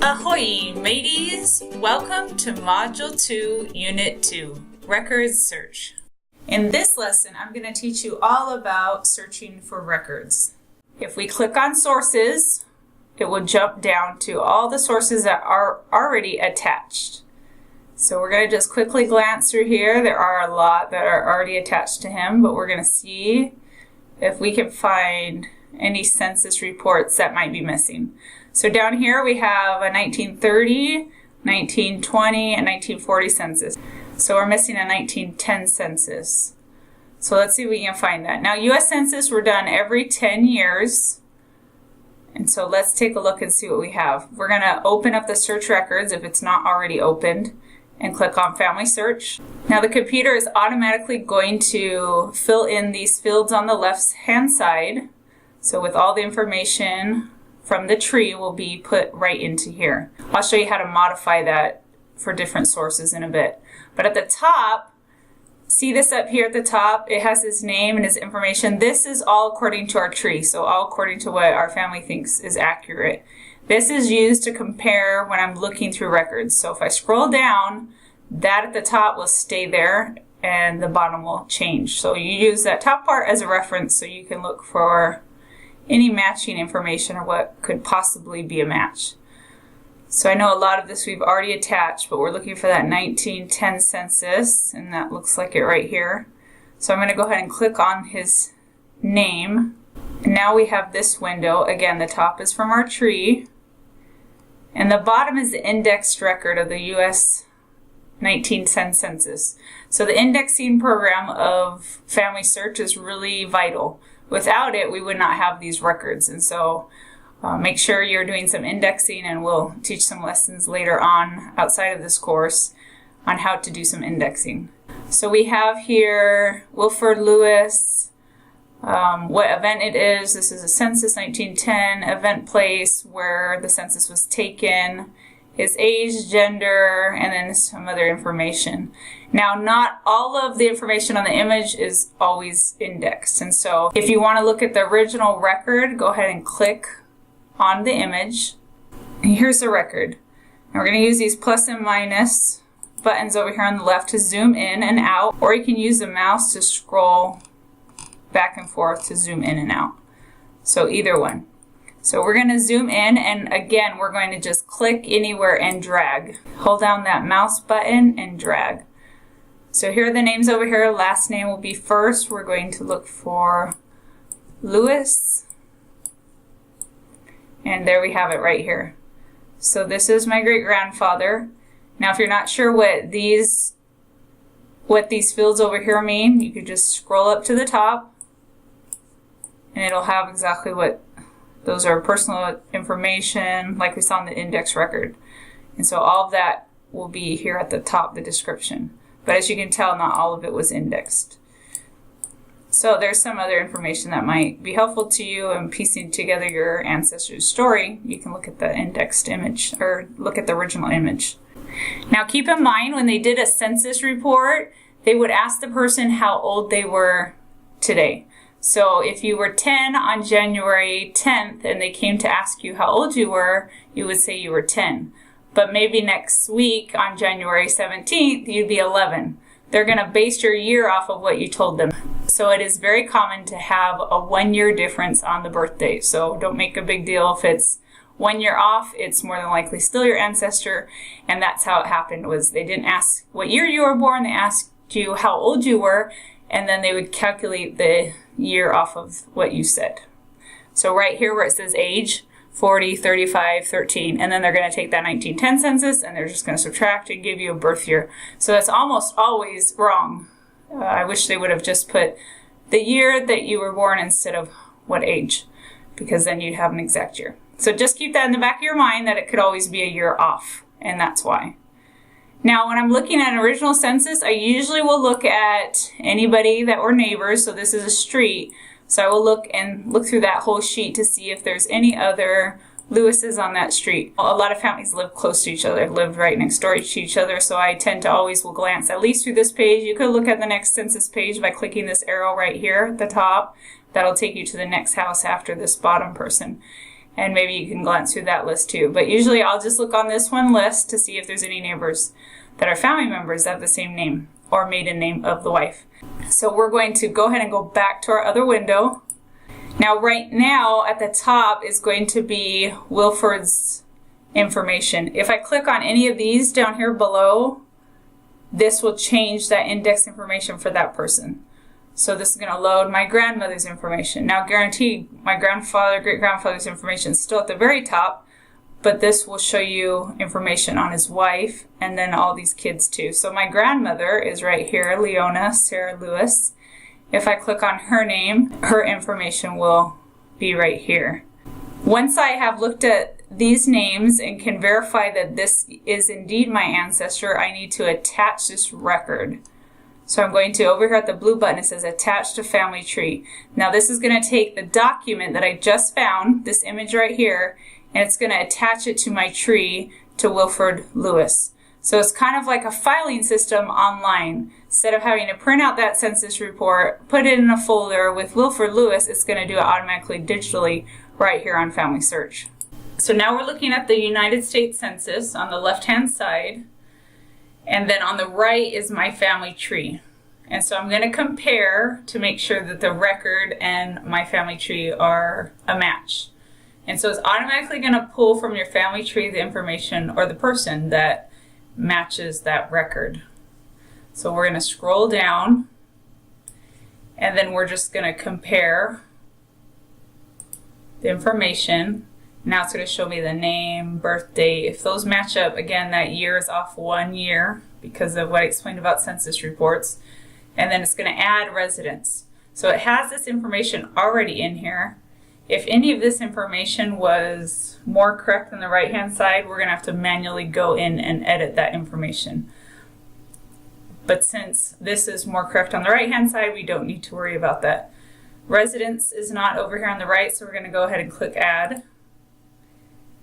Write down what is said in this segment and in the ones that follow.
Ahoy, mateys! Welcome to Module 2, Unit 2, Records Search. In this lesson, I'm going to teach you all about searching for records. If we click on Sources, it will jump down to all the sources that are already attached. So we're going to just quickly glance through here. There are a lot that are already attached to him, but we're going to see if we can find any census reports that might be missing. So down here we have a 1930, 1920, and 1940 census. So we're missing a 1910 census. So let's see if we can find that. Now U.S. Census were done every 10 years. And so let's take a look and see what we have. We're going to open up the search records if it's not already opened and click on FamilySearch. Now the computer is automatically going to fill in these fields on the left-hand side. So with all the information from the tree will be put right into here. I'll show you how to modify that for different sources in a bit. But at the top, see this up here at the top? It has his name and his information. This is all according to our tree, so all according to what our family thinks is accurate. This is used to compare when I'm looking through records. So if I scroll down, that at the top will stay there and the bottom will change. So you use that top part as a reference so you can look for any matching information or what could possibly be a match. So I know a lot of this we've already attached, but we're looking for that 1910 census, and that looks like it right here. So I'm going to go ahead and click on his name. And now we have this window. Again, the top is from our tree, and the bottom is the indexed record of the U.S. 1910 census. So the indexing program of FamilySearch is really vital. Without it, we would not have these records. And so make sure you're doing some indexing, and we'll teach some lessons later on outside of this course on how to do some indexing. So we have here Wilford Lewis, what event it is. This is a census 1910, event place where the census was taken, his age, gender, and then some other information. Now, not all of the information on the image is always indexed. And so if you want to look at the original record, go ahead and click on the image. And here's the record. And we're going to use these plus and minus buttons over here on the left to zoom in and out, or you can use the mouse to scroll back and forth to zoom in and out. So either one. So we're going to zoom in, and again, we're going to just click anywhere and drag. Hold down that mouse button and drag. So here are the names over here. Last name will be first. We're going to look for Lewis. And there we have it right here. So this is my great-grandfather. Now if you're not sure what these fields over here mean, you could just scroll up to the top and it'll have exactly what those are. Personal information, like we saw in the index record. And so all of that will be here at the top, the description. But as you can tell, not all of it was indexed. So there's some other information that might be helpful to you in piecing together your ancestors' story. You can look at the indexed image or look at the original image. Now keep in mind, when they did a census report, they would ask the person how old they were today. So if you were 10 on January 10th and they came to ask you how old you were, you would say you were 10. But maybe next week on January 17th, you'd be 11. They're going to base your year off of what you told them. So it is very common to have a 1-year difference on the birthday. So don't make a big deal if it's 1 year off. It's more than likely still your ancestor. And that's how it happened, was they didn't ask what year you were born. They asked you how old you were, and then they would calculate the year off of what you said. So right here where it says age, 40, 35, 13, and then they're going to take that 1910 census and they're just going to subtract and give you a birth year. So that's almost always wrong. I wish they would have just put the year that you were born instead of what age, because then you'd have an exact year. So just keep that in the back of your mind that it could always be a year off, and that's why. Now, when I'm looking at an original census, I usually will look at anybody that were neighbors. So this is a street. So I will look through that whole sheet to see if there's any other Lewises on that street. A lot of families live close to each other, live right next door to each other. So I tend to always will glance at least through this page. You could look at the next census page by clicking this arrow right here at the top. That'll take you to the next house after this bottom person. and maybe you can glance through that list too. But usually I'll just look on this one list to see if there's any neighbors that are family members that have the same name or maiden name of the wife. So we're going to go ahead and go back to our other window. Now right now at the top is going to be Wilford's information. If I click on any of these down here below, this will change that index information for that person. So this is going to load my grandmother's information. Now guaranteed my grandfather, great-grandfather's information is still at the very top, but this will show you information on his wife and then all these kids too. So my grandmother is right here, Leona Sarah Lewis. If I click on her name, her information will be right here. Once I have looked at these names and can verify that this is indeed my ancestor, I need to attach this record. So I'm going to, over here at the blue button, it says attach to family tree. Now this is going to take the document that I just found, this image right here, and it's going to attach it to my tree to Wilford Lewis. So it's kind of like a filing system online. Instead of having to print out that census report, put it in a folder with Wilford Lewis, it's going to do it automatically digitally right here on FamilySearch. So now we're looking at the United States Census on the left-hand side, and then on the right is my family tree. And so I'm going to compare to make sure that the record and my family tree are a match. And so it's automatically going to pull from your family tree the information or the person that matches that record. So we're going to scroll down, and then we're just going to compare the information. Now it's going to show me the name, birth date. If those match up, again, that year is off 1 year because of what I explained about census reports. And then it's going to add residence. So it has this information already in here. If any of this information was more correct on the right-hand side, we're going to have to manually go in and edit that information. But since this is more correct on the right-hand side, we don't need to worry about that. Residence is not over here on the right, so we're going to go ahead and click Add.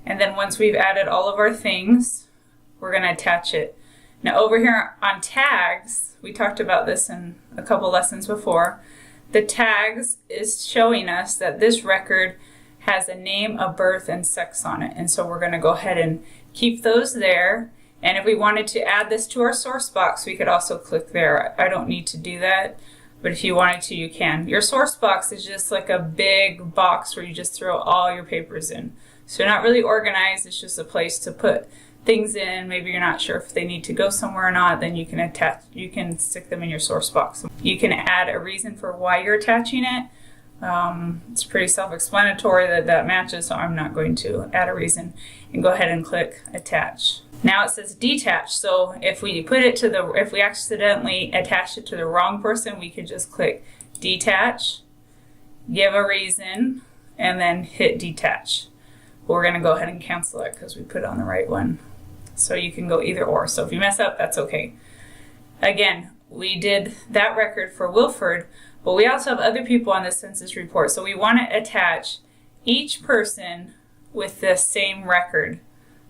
And then once we've added all of our things, we're going to attach it. Now over here on tags, we talked about this in a couple lessons before. The tags is showing us that this record has a name, a birth, and sex on it. And so we're going to go ahead and keep those there. And if we wanted to add this to our source box, we could also click there. I don't need to do that, but if you wanted to, you can. Your source box is just like a big box where you just throw all your papers in. So not really organized, it's just a place to put things in. Maybe you're not sure if they need to go somewhere or not, then you can stick them in your source box. You can add a reason for why you're attaching it. It's pretty self-explanatory that matches, so I'm not going to add a reason. And go ahead and click attach. Now it says detach, so if we accidentally attach it to the wrong person, we could just click detach, give a reason, and then hit detach. But we're going to go ahead and cancel it because we put it on the right one. So you can go either or. So if you mess up, that's okay. Again, we did that record for Wilford, but we also have other people on the census report. So we want to attach each person with the same record.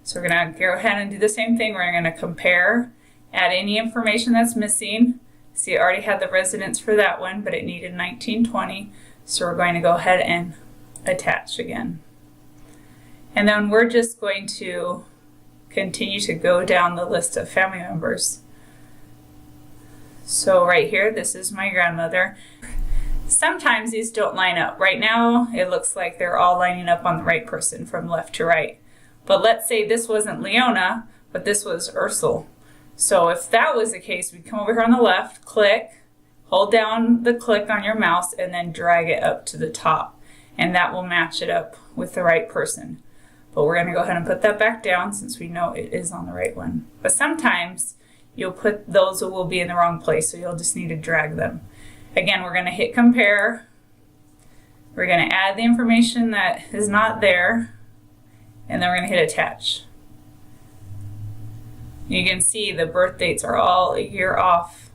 So we're going to go ahead and do the same thing. We're going to compare, add any information that's missing. See, I already had the residence for that one, but it needed 1920. So we're going to go ahead and attach again. And then we're just going to continue to go down the list of family members. So right here, this is my grandmother. Sometimes these don't line up. Right now, it looks like they're all lining up on the right person from left to right. But let's say this wasn't Leona, but this was Ursula. So if that was the case, we'd come over here on the left, click, hold down the click on your mouse, and then drag it up to the top. And that will match it up with the right person. But we're going to go ahead and put that back down since we know it is on the right one. But sometimes you'll put those who will be in the wrong place, so you'll just need to drag them. Again, we're going to hit compare. We're going to add the information that is not there, and then we're going to hit attach. You can see the birth dates are all a year off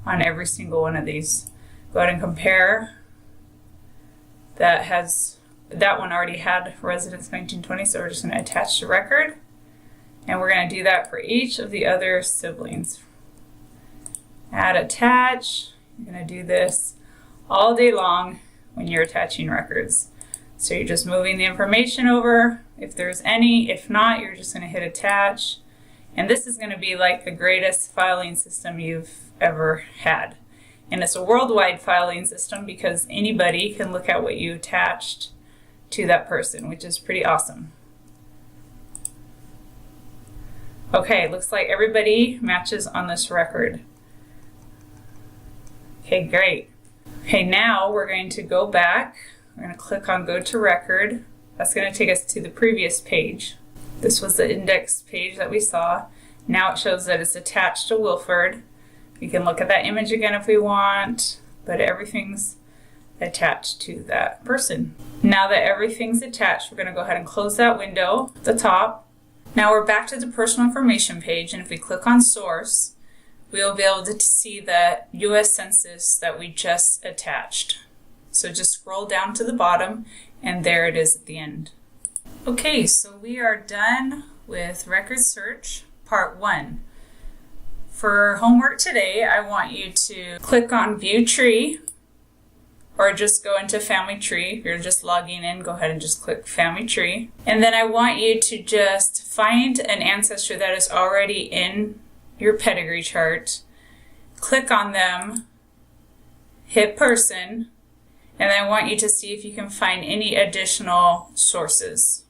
on every single one of these. Go ahead and compare. That one already had residence 1920, so we're just going to attach the record. And we're going to do that for each of the other siblings. Add attach. You're going to do this all day long when you're attaching records. So you're just moving the information over if there's any. If not, you're just going to hit attach. And this is going to be like the greatest filing system you've ever had. And it's a worldwide filing system because anybody can look at what you attached to that person, which is pretty awesome. Okay, looks like everybody matches on this record. Okay, great. Okay, now we're going to go back. We're going to click on Go to Record. That's going to take us to the previous page. This was the index page that we saw. Now it shows that it's attached to Wilford. We can look at that image again if we want, but everything's attached to that person. Now that everything's attached, we're going to go ahead and close that window at the top. Now we're back to the personal information page, and if we click on Source, we'll be able to see the U.S. Census that we just attached. So just scroll down to the bottom, and there it is at the end. Okay, so we are done with Record Search Part 1. For homework today, I want you to click on View Tree, or just go into Family Tree. If you're just logging in, go ahead and just click Family Tree. And then I want you to just find an ancestor that is already in your pedigree chart, click on them, hit Person, and then I want you to see if you can find any additional sources.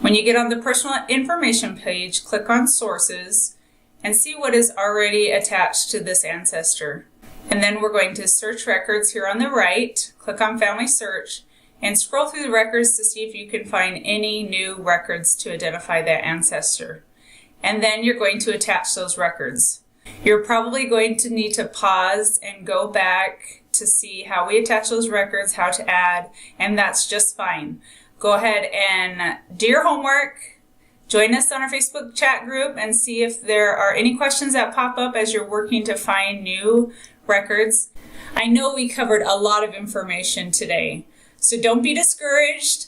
When you get on the personal information page, click on Sources and see what is already attached to this ancestor. And then we're going to search records here on the right, click on Family Search, and scroll through the records to see if you can find any new records to identify that ancestor. And then you're going to attach those records. You're probably going to need to pause and go back to see how we attach those records, how to add, and that's just fine. Go ahead and do your homework. Join us on our Facebook chat group and see if there are any questions that pop up as you're working to find new records. I know we covered a lot of information today, so don't be discouraged.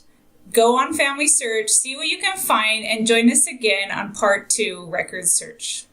Go on FamilySearch, see what you can find, and join us again on Part 2, Record Search.